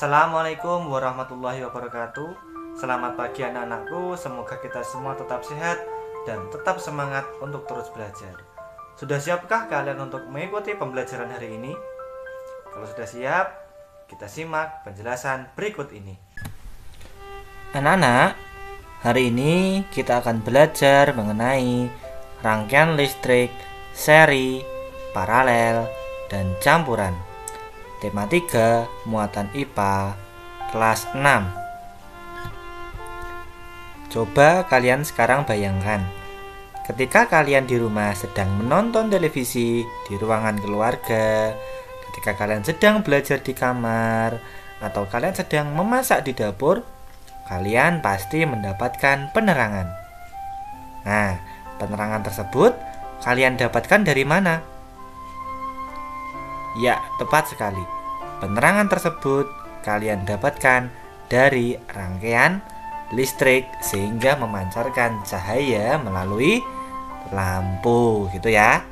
Assalamualaikum warahmatullahi wabarakatuh. Selamat pagi anak-anakku. Semoga kita semua tetap sehat dan tetap semangat untuk terus belajar. Sudah siapkah kalian untuk mengikuti pembelajaran hari ini? Kalau sudah siap, kita simak penjelasan berikut ini. Anak-anak, hari ini kita akan belajar mengenai rangkaian listrik, seri, paralel, dan campuran. Tema 3, muatan IPA, kelas 6. Coba kalian sekarang bayangkan, ketika kalian di rumah sedang menonton televisi di ruangan keluarga, ketika kalian sedang belajar di kamar, atau kalian sedang memasak di dapur, kalian pasti mendapatkan penerangan. Nah, penerangan tersebut kalian dapatkan dari mana? Ya, tepat sekali. Penerangan tersebut kalian dapatkan dari rangkaian listrik sehingga memancarkan cahaya melalui lampu, gitu ya.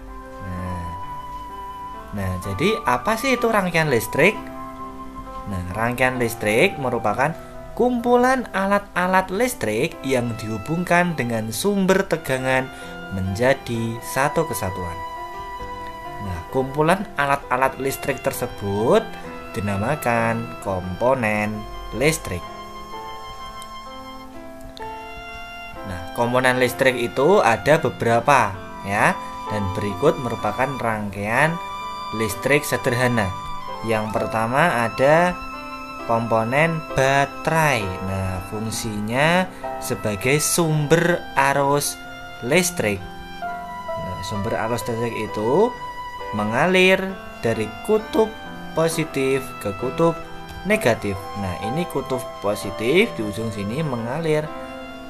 Nah, jadi apa sih itu rangkaian listrik? Nah, rangkaian listrik merupakan kumpulan alat-alat listrik yang dihubungkan dengan sumber tegangan menjadi satu kesatuan. Nah, kumpulan alat-alat listrik tersebut dinamakan komponen listrik. Nah, komponen listrik itu ada beberapa ya, dan berikut merupakan rangkaian listrik sederhana. Yang pertama ada komponen baterai. Nah, fungsinya sebagai sumber arus listrik. Nah, sumber arus listrik itu mengalir dari kutub positif ke kutub negatif. Nah, ini kutub positif di ujung sini mengalir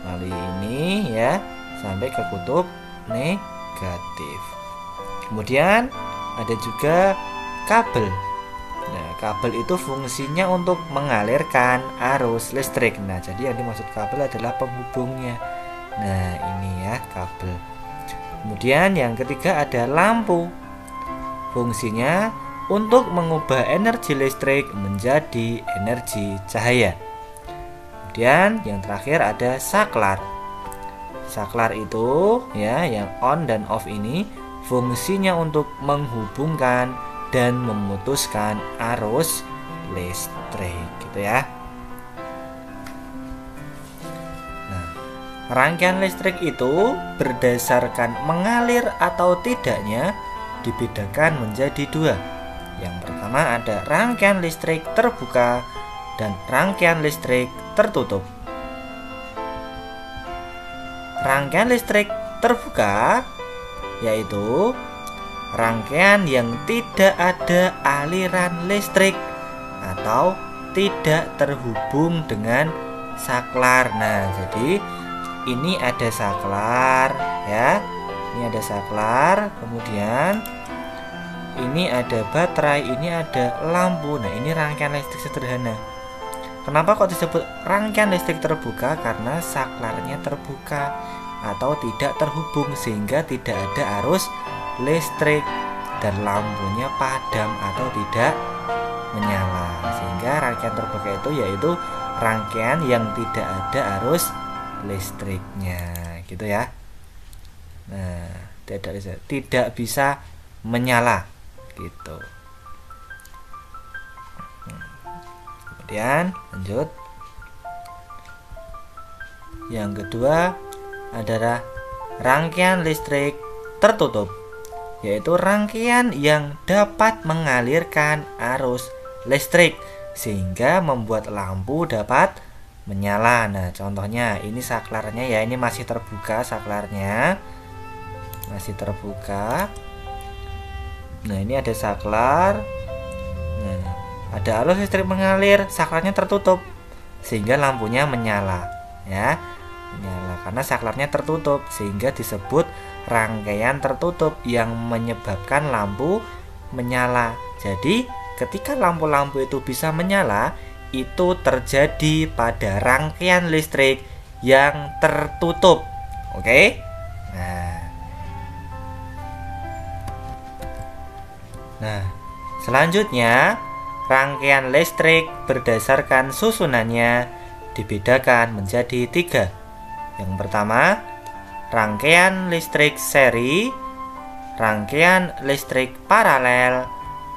melalui ini ya sampai ke kutub negatif. Kemudian ada juga kabel. Nah, kabel itu fungsinya untuk mengalirkan arus listrik. Nah, jadi yang dimaksud kabel adalah penghubungnya. Nah, ini ya kabel. Kemudian yang ketiga ada lampu. Fungsinya untuk mengubah energi listrik menjadi energi cahaya. Kemudian yang terakhir ada saklar. Saklar itu ya yang on dan off ini fungsinya untuk menghubungkan dan memutuskan arus listrik, gitu ya. Nah, rangkaian listrik itu berdasarkan mengalir atau tidaknya dibedakan menjadi dua. Yang pertama ada rangkaian listrik terbuka dan rangkaian listrik tertutup. Rangkaian listrik terbuka yaitu rangkaian yang tidak ada aliran listrik atau tidak terhubung dengan saklar. Nah, jadi ini ada saklar ya. Ini ada saklar, kemudian ini ada baterai, ini ada lampu. Nah, ini rangkaian listrik sederhana. Kenapa kok disebut rangkaian listrik terbuka? Karena saklarnya terbuka atau tidak terhubung sehingga tidak ada arus listrik dan lampunya padam atau tidak menyala. Sehingga rangkaian terbuka itu yaitu rangkaian yang tidak ada arus listriknya, gitu ya. Nah, tidak bisa menyala, gitu. Kemudian lanjut. Yang kedua adalah rangkaian listrik tertutup, yaitu rangkaian yang dapat mengalirkan arus listrik sehingga membuat lampu dapat menyala. Nah, contohnya ini saklarnya ya, ini masih terbuka saklarnya. Masih terbuka. Nah, ini ada saklar. Nah, ada arus listrik mengalir, saklarnya tertutup sehingga lampunya menyala ya. Menyala karena saklarnya tertutup sehingga disebut rangkaian tertutup yang menyebabkan lampu menyala. Jadi, ketika lampu-lampu itu bisa menyala, itu terjadi pada rangkaian listrik yang tertutup. Oke? Nah, selanjutnya rangkaian listrik berdasarkan susunannya dibedakan menjadi 3. Yang pertama, rangkaian listrik seri, rangkaian listrik paralel,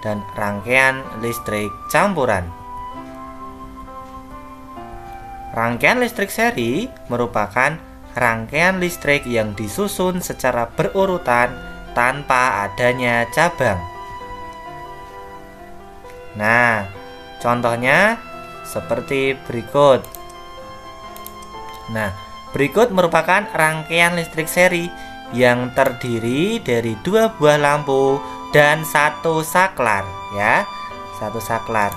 dan rangkaian listrik campuran. Rangkaian listrik seri merupakan rangkaian listrik yang disusun secara berurutan tanpa adanya cabang. Nah, contohnya seperti berikut. Nah, berikut merupakan rangkaian listrik seri yang terdiri dari 2 buah lampu dan 1 saklar, ya. 1 saklar.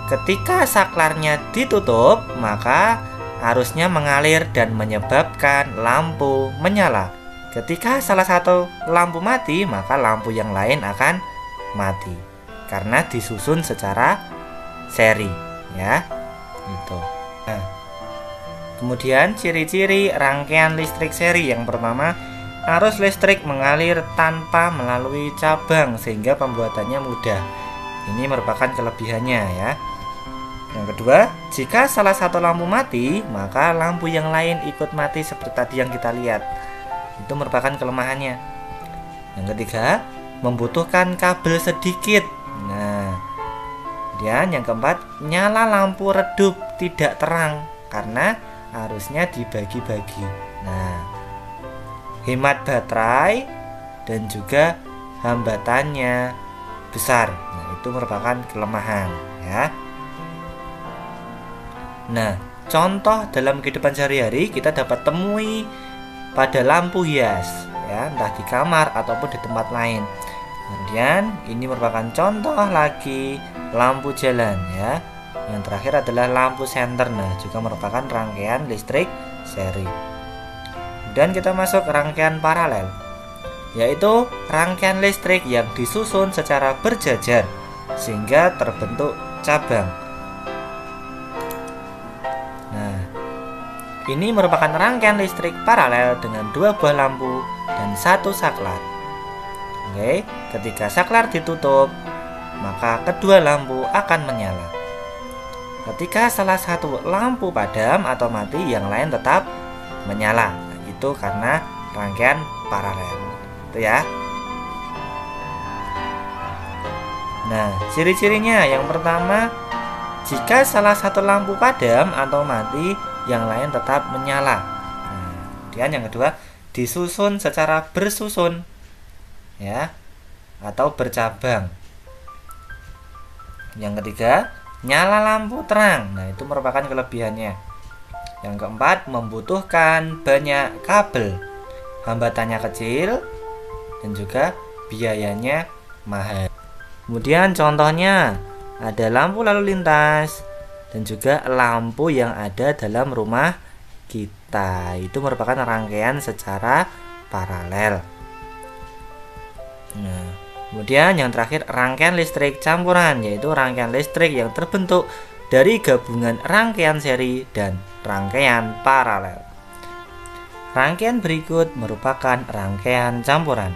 Ketika saklarnya ditutup, maka arusnya mengalir dan menyebabkan lampu menyala. Ketika salah satu lampu mati, maka lampu yang lain akan mati karena disusun secara seri, ya. Gitu. Nah, kemudian ciri-ciri rangkaian listrik seri yang pertama, arus listrik mengalir tanpa melalui cabang sehingga pembuatannya mudah. Ini merupakan kelebihannya, ya. Yang kedua, jika salah satu lampu mati, maka lampu yang lain ikut mati seperti tadi yang kita lihat. Itu merupakan kelemahannya. Yang ketiga, membutuhkan kabel sedikit. Nah, kemudian yang keempat, nyala lampu redup tidak terang karena arusnya dibagi-bagi. Nah, hemat baterai dan juga hambatannya besar. Nah, itu merupakan kelemahan, ya. Nah, contoh dalam kehidupan sehari-hari kita dapat temui pada lampu hias, ya, entah di kamar ataupun di tempat lain. Kemudian ini merupakan contoh lagi lampu jalan, ya. Yang terakhir adalah lampu senter. Nah, juga merupakan rangkaian listrik seri. Dan kita masuk rangkaian paralel, yaitu rangkaian listrik yang disusun secara berjajar sehingga terbentuk cabang. Nah, ini merupakan rangkaian listrik paralel dengan 2 buah lampu dan 1 saklar. Oke, ketika saklar ditutup, maka kedua lampu akan menyala. Ketika salah satu lampu padam atau mati, yang lain tetap menyala. Nah, itu karena rangkaian paralel. Itu, ya. Nah, ciri-cirinya yang pertama, jika salah satu lampu padam atau mati, yang lain tetap menyala. Nah, kemudian yang kedua, disusun secara bersusun, ya, atau bercabang. Yang ketiga, nyala lampu terang. Nah, itu merupakan kelebihannya. Yang keempat, membutuhkan banyak kabel, hambatannya kecil, dan juga biayanya mahal. Kemudian contohnya ada lampu lalu lintas dan juga lampu yang ada dalam rumah kita. Itu merupakan rangkaian secara paralel. Nah, kemudian yang terakhir, rangkaian listrik campuran, yaitu rangkaian listrik yang terbentuk dari gabungan rangkaian seri dan rangkaian paralel. Rangkaian berikut merupakan rangkaian campuran.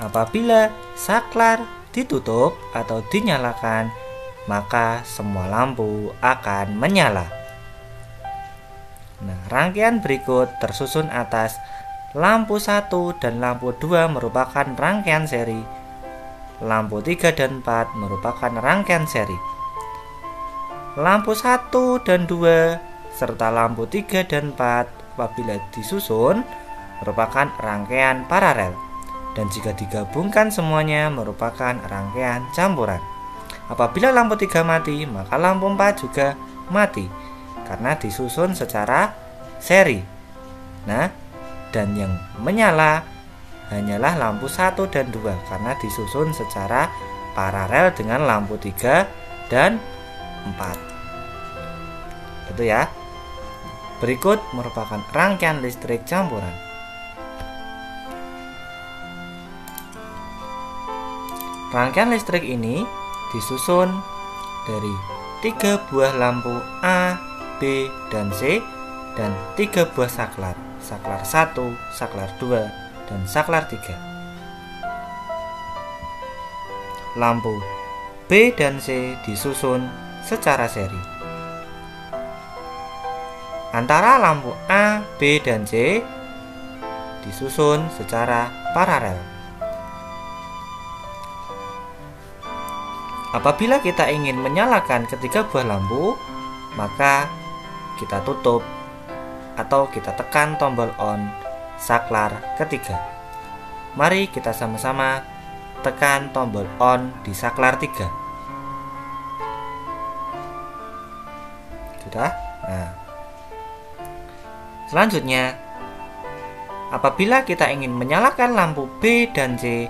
Apabila saklar ditutup atau dinyalakan, maka semua lampu akan menyala. Nah, rangkaian berikut tersusun atas. Lampu 1 dan lampu 2 merupakan rangkaian seri. Lampu 3 dan 4 merupakan rangkaian seri. Lampu 1 dan 2 serta lampu 3 dan 4 apabila disusun merupakan rangkaian paralel. Dan jika digabungkan semuanya merupakan rangkaian campuran. Apabila lampu 3 mati, maka lampu 4 juga mati karena disusun secara seri. Nah, dan yang menyala hanyalah lampu 1 dan 2 karena disusun secara paralel dengan lampu 3 dan 4. Itu, ya. Berikut merupakan rangkaian listrik campuran. Rangkaian listrik ini disusun dari 3 buah lampu A, B, dan C dan 3 buah saklar. Saklar 1, saklar 2, dan saklar 3. Lampu B dan C disusun secara seri. Antara lampu A, B, dan C disusun secara paralel. Apabila kita ingin menyalakan ketiga buah lampu, maka kita tutup atau kita tekan tombol on saklar ketiga. Mari kita sama-sama tekan tombol on di saklar 3. Sudah? Nah. Selanjutnya, apabila kita ingin menyalakan lampu B dan C,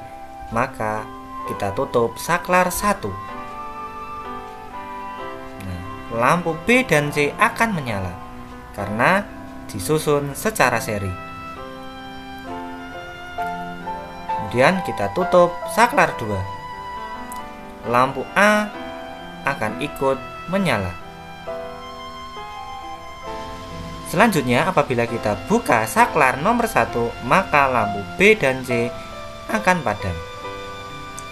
maka kita tutup saklar 1. Nah, lampu B dan C akan menyala karena disusun secara seri. Kemudian kita tutup saklar 2. Lampu A akan ikut menyala. Selanjutnya, apabila kita buka saklar nomor 1, maka lampu B dan C akan padam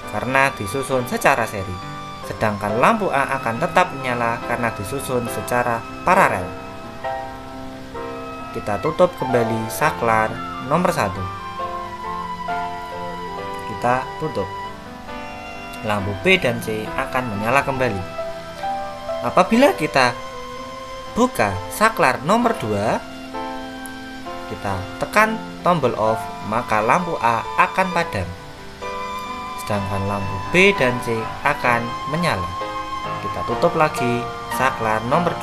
karena disusun secara seri. Sedangkan lampu A akan tetap menyala karena disusun secara paralel. Kita tutup kembali saklar nomor 1. Kita tutup. Lampu B dan C akan menyala kembali. Apabila kita buka saklar nomor 2, kita tekan tombol off, maka lampu A akan padam. Sedangkan lampu B dan C akan menyala. Kita tutup lagi saklar nomor 2.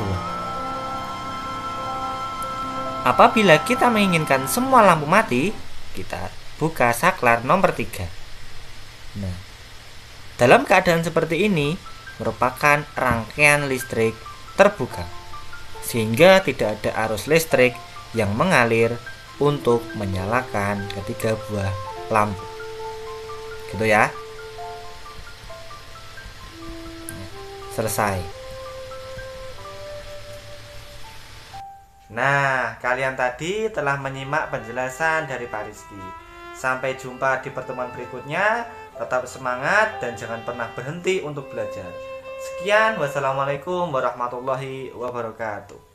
Apabila kita menginginkan semua lampu mati, kita buka saklar nomor 3. Nah, dalam keadaan seperti ini merupakan rangkaian listrik terbuka, sehingga tidak ada arus listrik yang mengalir untuk menyalakan ketiga buah lampu. Gitu ya. Selesai. Nah, kalian tadi telah menyimak penjelasan dari Pak Rizky. Sampai jumpa di pertemuan berikutnya. Tetap semangat dan jangan pernah berhenti untuk belajar. Sekian, wassalamualaikum warahmatullahi wabarakatuh.